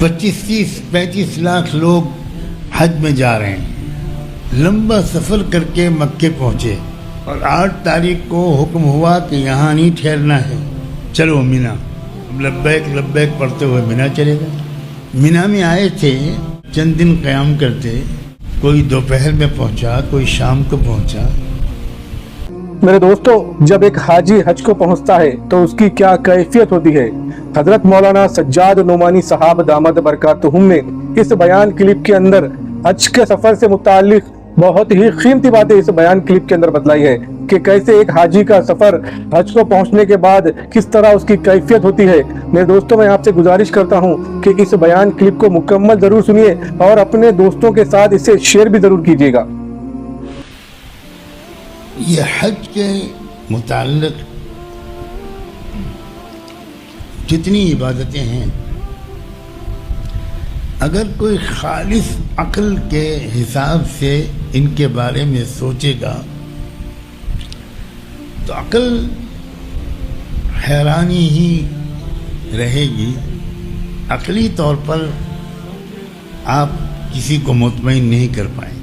25-35 लाख लोग हज में जा रहे हैं। लंबा सफ़र करके मक्के पहुँचे और 8 तारीख को हुक्म हुआ कि यहाँ नहीं ठहरना है, चलो मीना। लब्बैक लब्बैक पढ़ते हुए मीना चले गए। मीना में आए थे, चंद दिन क़याम करते, कोई दोपहर में पहुँचा, कोई शाम को पहुँचा। मेरे दोस्तों, जब एक हाजी हज को पहुंचता है तो उसकी क्या कैफियत होती है। हजरत मौलाना सज्जाद नोमानी साहब दामद बरकातुहुम ने इस बयान क्लिप के अंदर हज के सफर से मुताल्लिक बहुत ही कीमती बातें इस बयान क्लिप के अंदर बतलाई है कि कैसे एक हाजी का सफर हज को पहुंचने के बाद किस तरह उसकी कैफियत होती है। मेरे दोस्तों, मैं आपसे गुजारिश करता हूं कि इस बयान क्लिप को मुकम्मल जरूर सुनिए और अपने दोस्तों के साथ इसे शेयर भी जरूर कीजिएगा। ये हज के मुताल्लिक जितनी इबादतें हैं, अगर कोई खालिस अक्ल के हिसाब से इनके बारे में सोचेगा तो अक्ल हैरानी ही रहेगी। अक्ली तौर पर आप किसी को मुतमईन नहीं कर पाएंगे।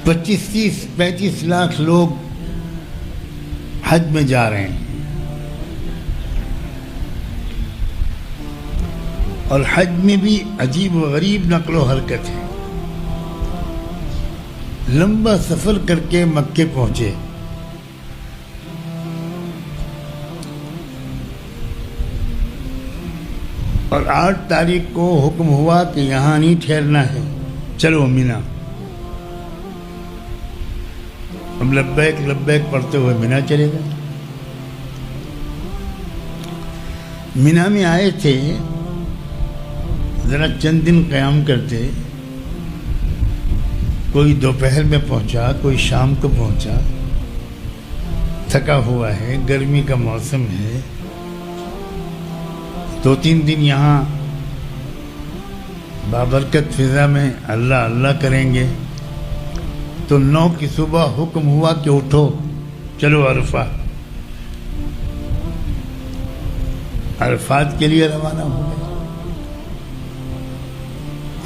25-35 लाख लोग हज में जा रहे हैं और हज में भी अजीब व गरीब नक्लो हरकत है। लंबा सफर करके मक्के पहुंचे और 8 तारीख को हुक्म हुआ कि यहाँ नहीं ठहरना है, चलो मीना। हम लब्बैक लब्बैक पढ़ते हुए मीना चले गए। मीना में आए थे, जरा चंद दिन क़याम करते, कोई दोपहर में पहुंचा, कोई शाम को पहुंचा। थका हुआ है, गर्मी का मौसम है, 2-3 दिन यहाँ बाबरकत फिजा में अल्लाह अल्लाह करेंगे। तो 9 की सुबह हुक्म हुआ कि उठो, चलो अरफात के लिए रवाना हो गए।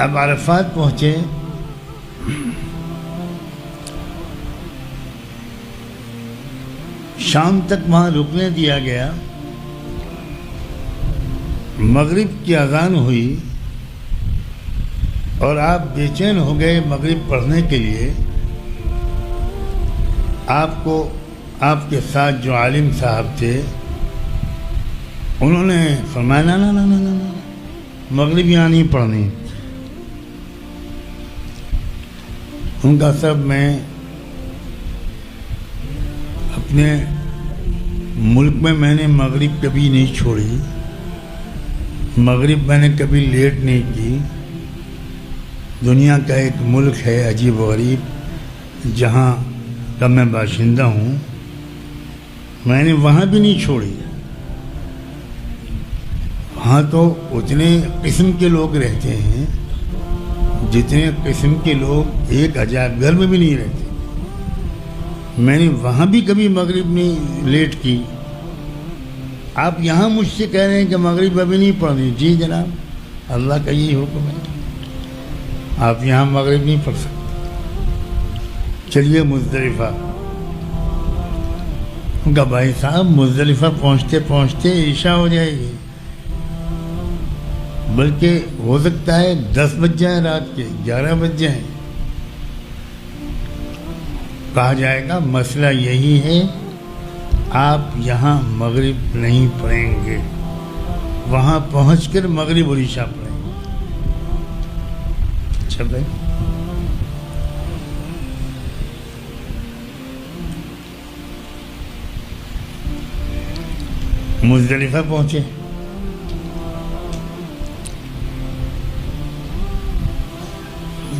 अब अरफात पहुंचे, शाम तक वहां रुकने दिया गया। मगरिब की अजान हुई और आप बेचैन हो गए मगरिब पढ़ने के लिए। आपको आपके साथ जो आलिम साहब थे उन्होंने फरमाया ना ना ना ना ना, मगरिब यहाँ नहीं पढ़नी। उनका सब मैं अपने मुल्क में मैंने मगरिब कभी नहीं छोड़ी, मगरिब मैंने कभी लेट नहीं की। दुनिया का एक मुल्क है अजीब व गरीब जहाँ का मैं बाशिंदा हूँ, मैंने वहाँ भी नहीं छोड़ी। वहाँ तो उतने किस्म के लोग रहते हैं जितने किस्म के लोग एक अजायब घर में भी नहीं रहते। मैंने वहाँ भी कभी मगरिब नहीं लेट की। आप यहाँ मुझसे कह रहे हैं कि मगरिब अभी नहीं पढ़नी। जी जनाब, अल्लाह का यही हुक्म है, आप यहाँ मगरिब नहीं पढ़ सकते। चलिए मुज़दलिफ़ा। उनका भाई साहब मुज़दलिफ़ा पहुँचते पहुँचते ईशा हो जाएगी, बल्कि हो सकता है 10 बज जाए, रात के 11 बज जाए। कहा जाएगा मसला यही है, आप यहाँ मगरिब नहीं पढ़ेंगे, वहाँ पहुँचकर मगरिब और ईशा पढ़ेंगे। अच्छा भाई, मुज़दलिफ़ा पहुँचे।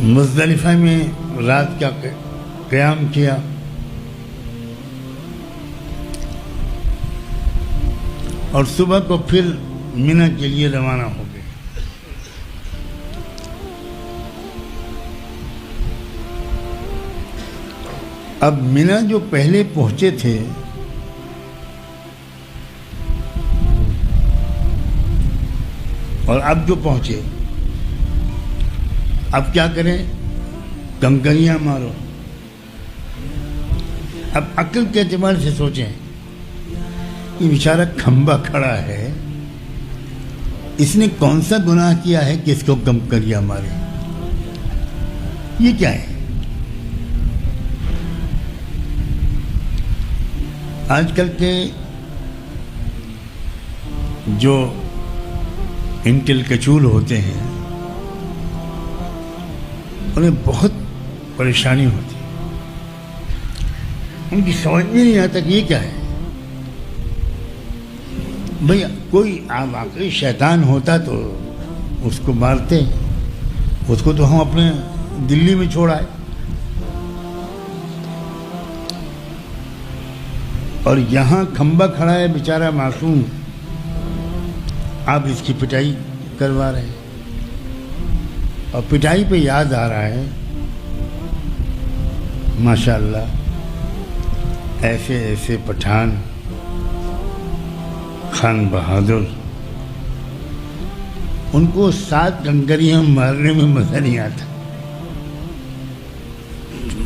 मुज़दलिफ़ा में रात का क़याम किया। और सुबह को फिर मिना के लिए रवाना हो गए। अब मिना जो पहले पहुंचे थे اور اب جو پہنچے اب کیا کریں؟ کنکریاں مارو. اب عقل کے اعتبار سے سوچیں، یہ بیچارہ کھمبا کھڑا ہے، اس نے کون سا گناہ کیا ہے کہ اس کو کنکریاں مارے؟ یہ کیا ہے؟ آج کل کے جو انٹل کچول ہوتے ہیں انہیں بہت پریشانی ہوتی ہے، ان کی سمجھ میں نہیں آتا کہ یہ کیا ہے. بھئی کوئی واقعی شیطان ہوتا تو اس کو مارتے، اس کو تو ہم اپنے دلی میں چھوڑائے. اور یہاں کھمبا کھڑا ہے بیچارہ معصوم، آپ اس کی پٹائی کروا رہے ہیں. اور پٹائی پہ یاد آ رہا ہے ماشاءاللہ ایسے ایسے پٹھان، خان بہادر، ان کو 7 کنکریاں مارنے میں مزہ نہیں آتا،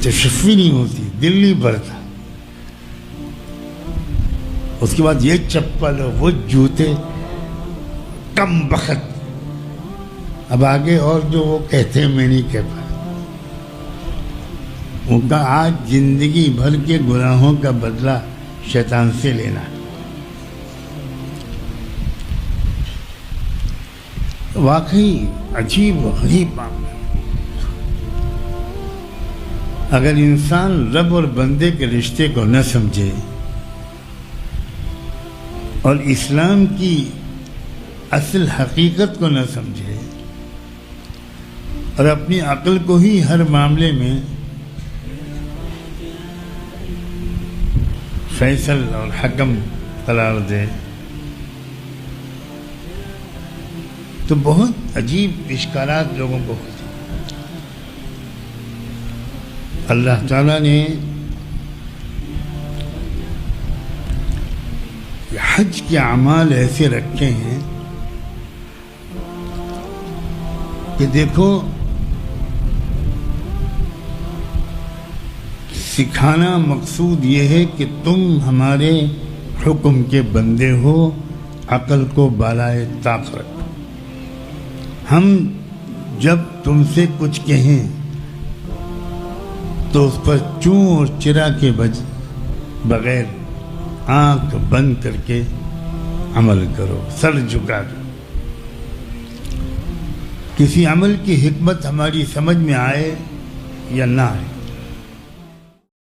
تشفی نہیں ہوتی، دل نہیں بھرتا. اس کے بعد یہ چپل وہ جوتے، کم بخت. اب آگے اور جو وہ کہتے ہیں میں نہیں کہہ پا، ان کا آج زندگی بھر کے گناہوں کا بدلہ شیطان سے لینا. واقعی عجیب و غریب معاملہ. اگر انسان رب اور بندے کے رشتے کو نہ سمجھے اور اسلام کی اصل حقیقت کو نہ سمجھے اور اپنی عقل کو ہی ہر معاملے میں فیصل اور حکم قرار دے تو بہت عجیب اشکالات لوگوں کو ہوتے ہیں. اللہ تعالیٰ نے حج کے اعمال ایسے رکھے ہیں کہ دیکھو سکھانا مقصود یہ ہے کہ تم ہمارے حکم کے بندے ہو، عقل کو بالائے طاق رکھو. ہم جب تم سے کچھ کہیں تو اس پر چوں اور چرا کے بغیر آنکھ بند کر کے عمل کرو، سر جھکا دو. کسی عمل کی حکمت ہماری سمجھ میں آئے یا نہ آئے،